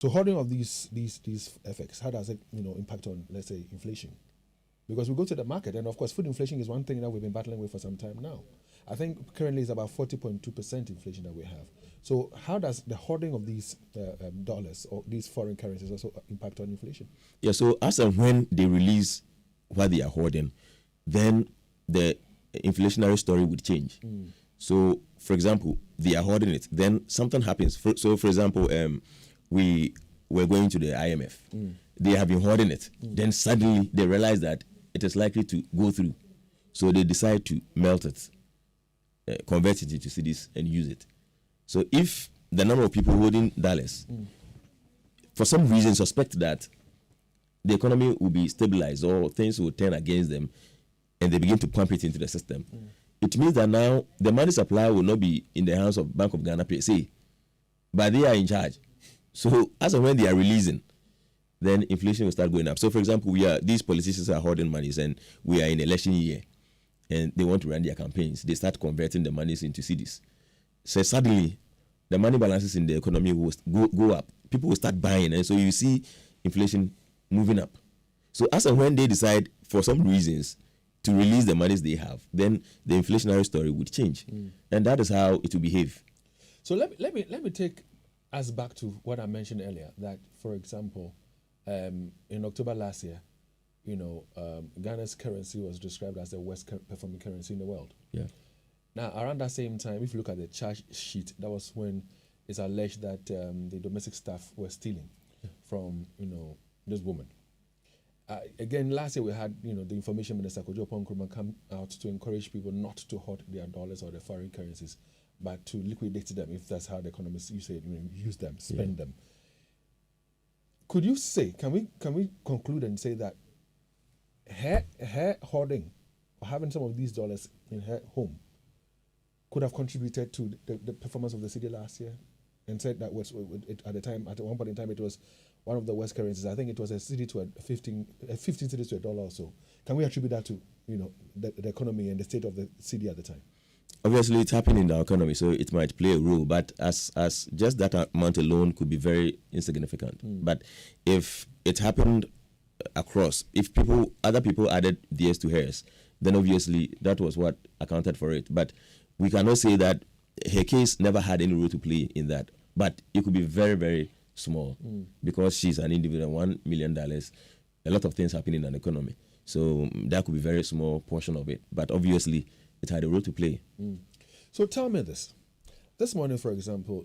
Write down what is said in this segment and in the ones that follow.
So holding of these effects, how does it impact on, let's say, inflation? Because we go to the market, and of course, food inflation is one thing that we've been battling with for some time now. I think currently it's about 40.2% inflation that we have. So how does the hoarding of these dollars or these foreign currencies also impact on inflation? Yeah, so as and when they release what they are hoarding, then the inflationary story would change. So, for example, they are hoarding it. Then something happens. For example, we were going to the IMF. They have been hoarding it. Then suddenly they realize that it is likely to go through. So they decide to melt it, convert it into cedis and use it. So if the number of people holding dollars, for some reason, suspect that the economy will be stabilized or things will turn against them, and they begin to pump it into the system, it means that now the money supply will not be in the hands of Bank of Ghana per se, but they are in charge. So as and when they are releasing, then inflation will start going up. So for example, these politicians are hoarding monies, and we are in election year, and they want to run their campaigns. They start converting the monies into cedis. So suddenly, the money balances in the economy will go up. People will start buying, and so you see inflation moving up. So as and when they decide, for some reasons, to release the monies they have, then the inflationary story would change, and that is how it will behave. So let me take us back to what I mentioned earlier. That, for example, in October last year, Ghana's currency was described as the worst performing currency in the world. Yeah. Now, around that same time, if you look at the charge sheet, that was when it's alleged that the domestic staff were stealing from this woman. Again, last year we had the information minister Kojo Nkrumah come out to encourage people not to hoard their dollars or their foreign currencies, but to liquidate them, if that's how the economists use them, spend them. Could you say, can we conclude and say that her hoarding or having some of these dollars in her home could have contributed to the performance of the cedi last year, and said that was at one point in time it was one of the worst currencies? I think it was a cedi to 15 cedis to $1 or so. Can we attribute that to the economy and the state of the cedi at the time? Obviously, it's happening in the economy, so it might play a role. But as just that amount alone could be very insignificant. But if it happened across, if other people added theirs to hers, then obviously that was what accounted for it. But we cannot say that her case never had any role to play in that. But it could be very, very small because she's an individual. $1 million, a lot of things happen in an economy. So that could be a very small portion of it. But obviously, it had a role to play. So tell me this. This morning, for example,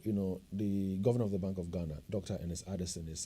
the governor of the Bank of Ghana, Dr. Ernest Addison, is